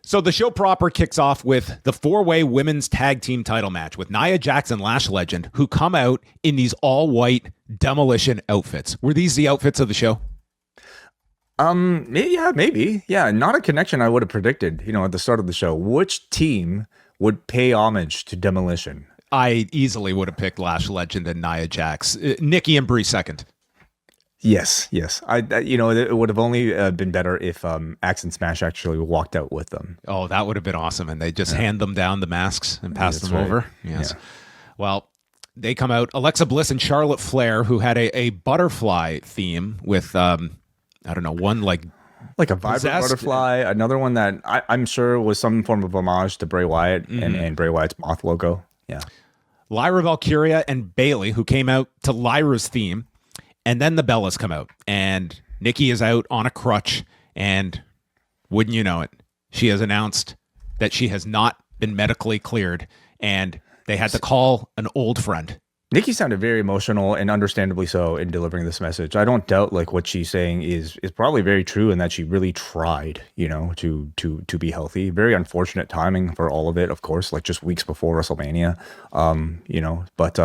So the show proper kicks off with the four-way women's tag team title match with Nia Jax and Lash Legend, who come out in these all-white demolition outfits. Were these the outfits of the show? Maybe. Yeah, not a connection I would have predicted, at the start of the show. Which team would pay homage to Demolition? I easily would have picked Lash Legend and Nia Jax. Nikki and Brie second. Yes. It would have only been better if Axe and Smash actually walked out with them. Oh, that would have been awesome. And they just hand them down the masks and pass them over. Yes. Yeah. Well, they come out. Alexa Bliss and Charlotte Flair, who had a butterfly theme with, one like a vibrant butterfly. Another one that I'm sure was some form of homage to Bray Wyatt and Bray Wyatt's moth logo. Yeah. Lyra Valkyria and Bayley, who came out to Lyra's theme. And then the Bellas come out, and Nikki is out on a crutch, and wouldn't you know it, she has announced that she has not been medically cleared, and they had to call an old friend. Nikki sounded very emotional, and understandably so, in delivering this message. I don't doubt what she's saying is probably very true, and that she really tried, to be healthy. Very unfortunate timing for all of it, of course, just weeks before WrestleMania, but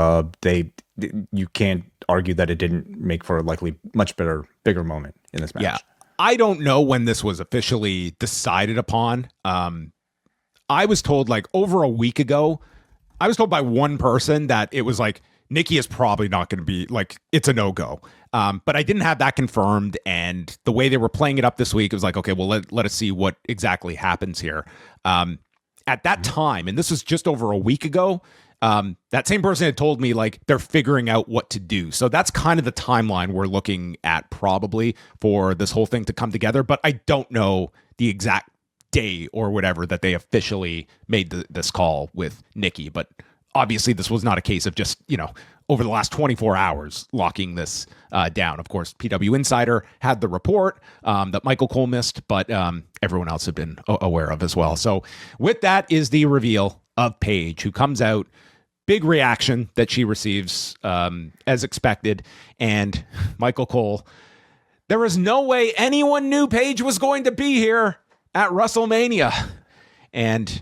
you can't argue that it didn't make for a likely much bigger moment in this match. Yeah, I don't know when this was officially decided upon. I was told over a week ago. I was told by one person that it was Nikki is probably not going to be it's a no-go. But I didn't have that confirmed. And the way they were playing it up this week, it was okay, well, let us see what exactly happens here. At that time, and this was just over a week ago, that same person had told me they're figuring out what to do. So that's kind of the timeline we're looking at probably for this whole thing to come together. But I don't know the exact day or whatever that they officially made this call with Nikki. But obviously this was not a case of just, over the last 24 hours locking this down. Of course, PW Insider had the report that Michael Cole missed, but everyone else had been aware of as well. So with that is the reveal of Paige, who comes out. Big reaction that she receives as expected. And Michael Cole, there was no way anyone knew Paige was going to be here at WrestleMania. And,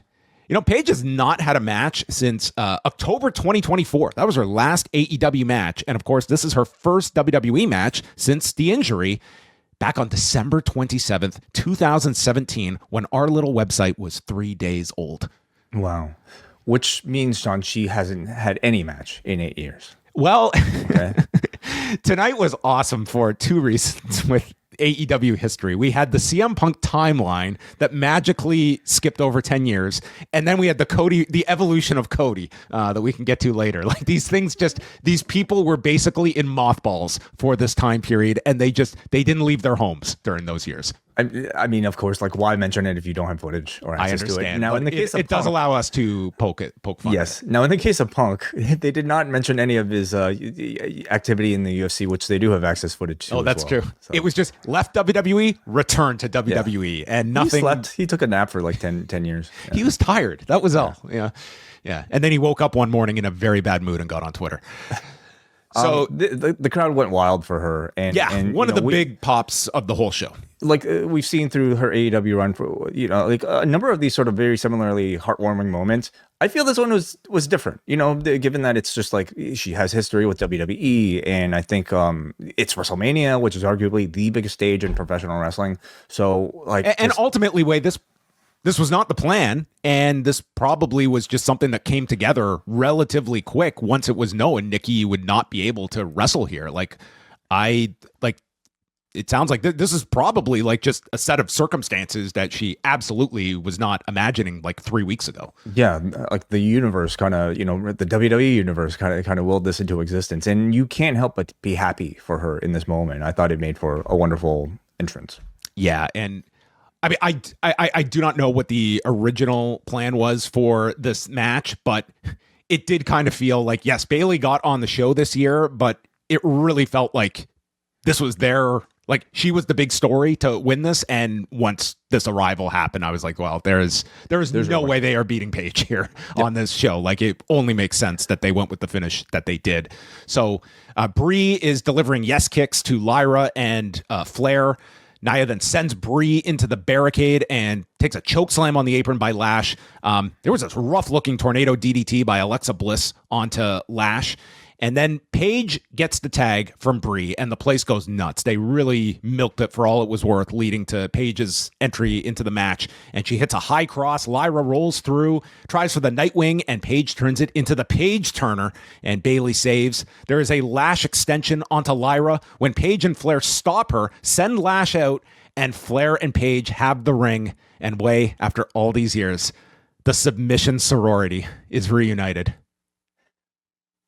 Paige has not had a match since October 2024. That was her last AEW match. And of course, this is her first WWE match since the injury back on December 27th, 2017, when our little website was 3 days old. Wow. Which means, John, she hasn't had any match in 8 years. Well, okay. Tonight was awesome for two reasons with AEW history. We had the CM Punk timeline that magically skipped over 10 years. And then we had the evolution of Cody that we can get to later. These things these people were basically in mothballs for this time period. And they didn't leave their homes during those years. I mean, of course, why mention it if you don't have footage or access to it? Now, in the case of Punk, does allow us to poke fun. Yes. Now, in the case of Punk, they did not mention any of his activity in the UFC, which they do have access footage to. Oh, that's true. So. It was just left WWE, returned to WWE, and nothing. He slept. He took a nap for 10 years. Yeah. He was tired. That was all. Yeah. And then he woke up one morning in a very bad mood and got on Twitter. So the crowd went wild for her, and one of the big pops of the whole show. We've seen through her AEW run for a number of these sort of very similarly heartwarming moments. I feel this one was different, given that it's just she has history with WWE, and I think it's WrestleMania, which is arguably the biggest stage in professional wrestling. So ultimately, this was not the plan, and this probably was just something that came together relatively quick once it was known Nikki would not be able to wrestle here. It sounds like this is probably just a set of circumstances that she absolutely was not imagining 3 weeks ago. Yeah, the universe kind of, the WWE universe kind of willed this into existence, and you can't help but be happy for her in this moment. I thought it made for a wonderful entrance. Yeah, and I mean, I do not know what the original plan was for this match, but it did kind of feel yes, Bayley got on the show this year, but it really felt like this was she was the big story to win this. And once this arrival happened, I was well, there's no way they are beating Paige here on this show. It only makes sense that they went with the finish that they did. So Brie is delivering yes kicks to Lyra and Flair. Nia then sends Brie into the barricade and takes a choke slam on the apron by Lash. There was this rough-looking tornado DDT by Alexa Bliss onto Lash. And then Paige gets the tag from Brie, and the place goes nuts. They really milked it for all it was worth, leading to Paige's entry into the match. And she hits a high cross. Lyra rolls through, tries for the Nightwing, and Paige turns it into the Paige Turner, and Bayley saves. There is a Lash extension onto Lyra. When Paige and Flair stop her, send Lash out, and Flair and Paige have the ring. And after all these years, the submission sorority is reunited.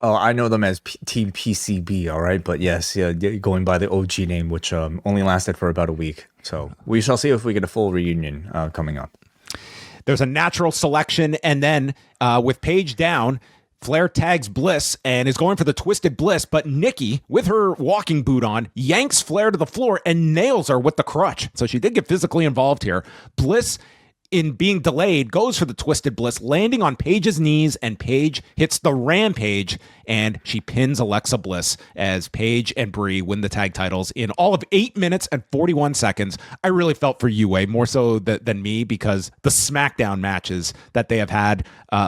Oh, I know them as Team PCB, all right? But yes, yeah, going by the OG name, which only lasted for about a week. So we shall see if we get a full reunion coming up. There's a natural selection, and then with Paige down, Flair tags Bliss and is going for the Twisted Bliss, but Nikki, with her walking boot on, yanks Flair to the floor and nails her with the crutch. So she did get physically involved here. Bliss, in being delayed, goes for the Twisted Bliss, landing on Paige's knees, and Paige hits the Rampage, and she pins Alexa Bliss as Paige and Brie win the tag titles in all of 8 minutes and 41 seconds. I really felt for Yue, more so than me, because the SmackDown matches that they have had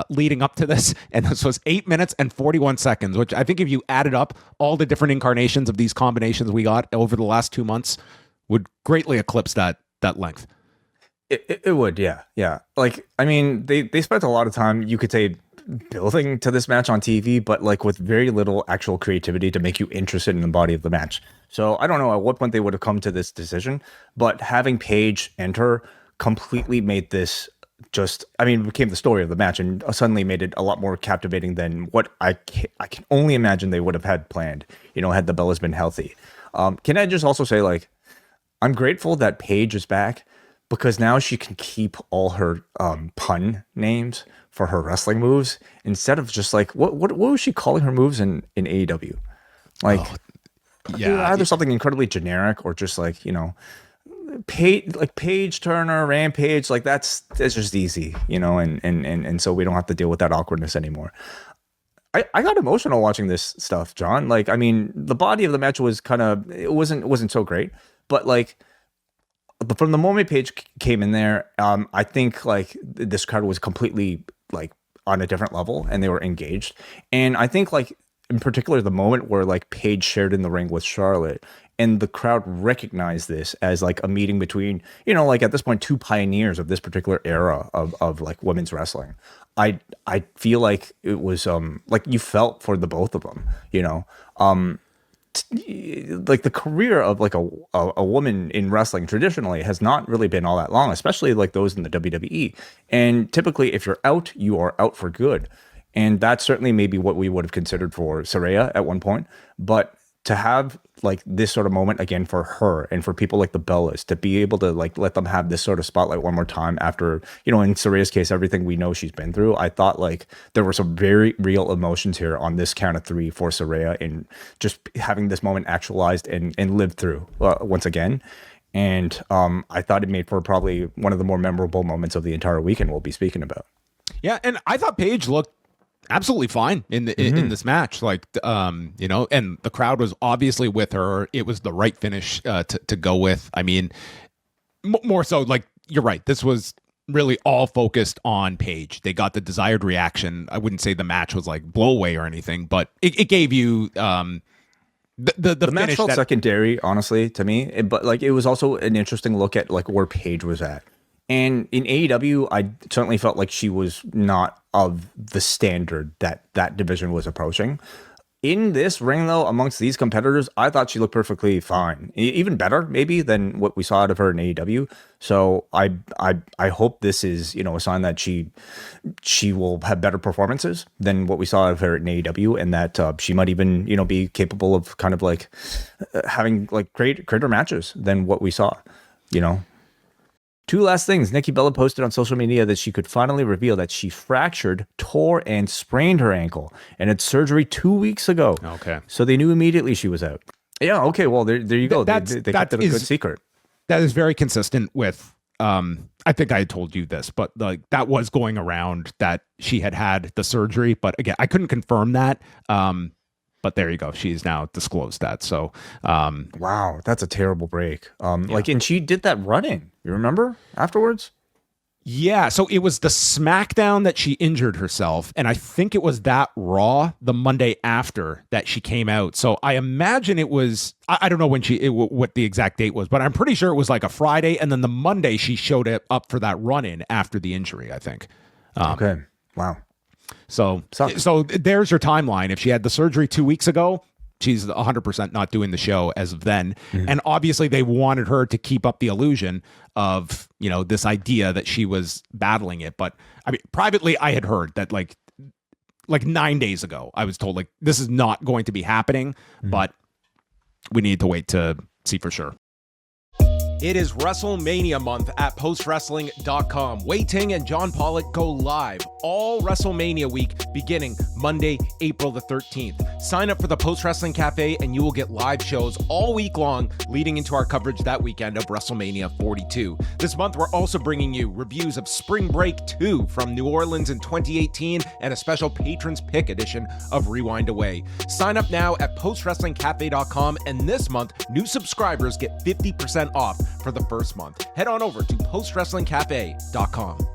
leading up to this, and this was 8 minutes and 41 seconds, which I think if you added up all the different incarnations of these combinations we got over the last 2 months, would greatly eclipse that length. It would, yeah. Like, I mean, they spent a lot of time, you could say, building to this match on TV, but like with very little actual creativity to make you interested in the body of the match. So I don't know at what point they would have come to this decision, but having Paige enter completely made this became the story of the match, and suddenly made it a lot more captivating than what I can only imagine they would have had planned, had the Bellas been healthy. Can I just also say, like, I'm grateful that Paige is back, because now she can keep all her pun names for her wrestling moves, instead of just like, what was she calling her moves in AEW? Like, either something incredibly generic, or just like, Paige Turner, Rampage, like that's just easy, and so we don't have to deal with that awkwardness anymore. I got emotional watching this stuff, John. Like, I mean, the body of the match was it wasn't so great, but like, from the moment Paige came in there, I think like this crowd was completely like on a different level, and they were engaged. And I think like in particular the moment where like Paige shared in the ring with Charlotte, and the crowd recognized this as like a meeting between, like at this point, two pioneers of this particular era of like women's wrestling. I feel like it was like you felt for the both of them, like the career of like a woman in wrestling traditionally has not really been all that long, especially like those in the WWE. And typically, if you're out, you are out for good. And that's certainly maybe what we would have considered for Saraya at one point. But to have like this sort of moment again for her, and for people like the Bellas to be able to like let them have this sort of spotlight one more time after, in Saraya's case, everything we know she's been through, I thought like there were some very real emotions here on this count of three for Saraya, and just having this moment actualized and lived through once again. And I thought it made for probably one of the more memorable moments of the entire weekend we'll be speaking about. Yeah, and I thought Paige looked absolutely fine in this match, like and the crowd was obviously with her. It was the right finish to go with. I mean, more so, like, you're right, this was really all focused on Paige. They got the desired reaction. I wouldn't say the match was like blow away or anything, but it gave you the match felt secondary, honestly, to me. But like, it was also an interesting look at like where Paige was at. And in AEW, I certainly felt like she was not of the standard that division was approaching. In this ring, though, amongst these competitors, I thought she looked perfectly fine, even better maybe than what we saw out of her in AEW. So I hope this is a sign that she will have better performances than what we saw out of her in AEW, and that she might even be capable of kind of like having like greater matches than what we saw. Two last things. Nikki Bella posted on social media that she could finally reveal that she fractured, tore, and sprained her ankle and had surgery 2 weeks ago. Okay. So they knew immediately she was out. Yeah, okay, well, there you go. They kept it a good secret. That is very consistent with, I think I had told you this, but like that was going around that she had the surgery. But again, I couldn't confirm that. But there you go. She's now disclosed that. So, wow, that's a terrible break. Like, and she did that running. You remember afterwards? yeah. So it was the SmackDown that she injured herself, and I think it was that Raw the Monday after that she came out. So I imagine it was. I don't know when what the exact date was, but I'm pretty sure it was like a Friday, and then the Monday she showed up for that run-in after the injury, I think. Okay. Wow. So there's your timeline. If she had the surgery 2 weeks ago, she's 100% not doing the show as of then. And obviously they wanted her to keep up the illusion of, this idea that she was battling it. But I mean, privately, I had heard that like 9 days ago, I was told like, this is not going to be happening, but we need to wait to see for sure. It is WrestleMania month at postwrestling.com. Wei Ting and John Pollock go live all WrestleMania week beginning Monday, April the 13th. Sign up for the Post Wrestling Cafe and you will get live shows all week long leading into our coverage that weekend of WrestleMania 42. This month, we're also bringing you reviews of Spring Break 2 from New Orleans in 2018 and a special Patrons Pick edition of Rewind Away. Sign up now at postwrestlingcafe.com, and this month, new subscribers get 50% off for the first month. Head on over to postwrestlingcafe.com.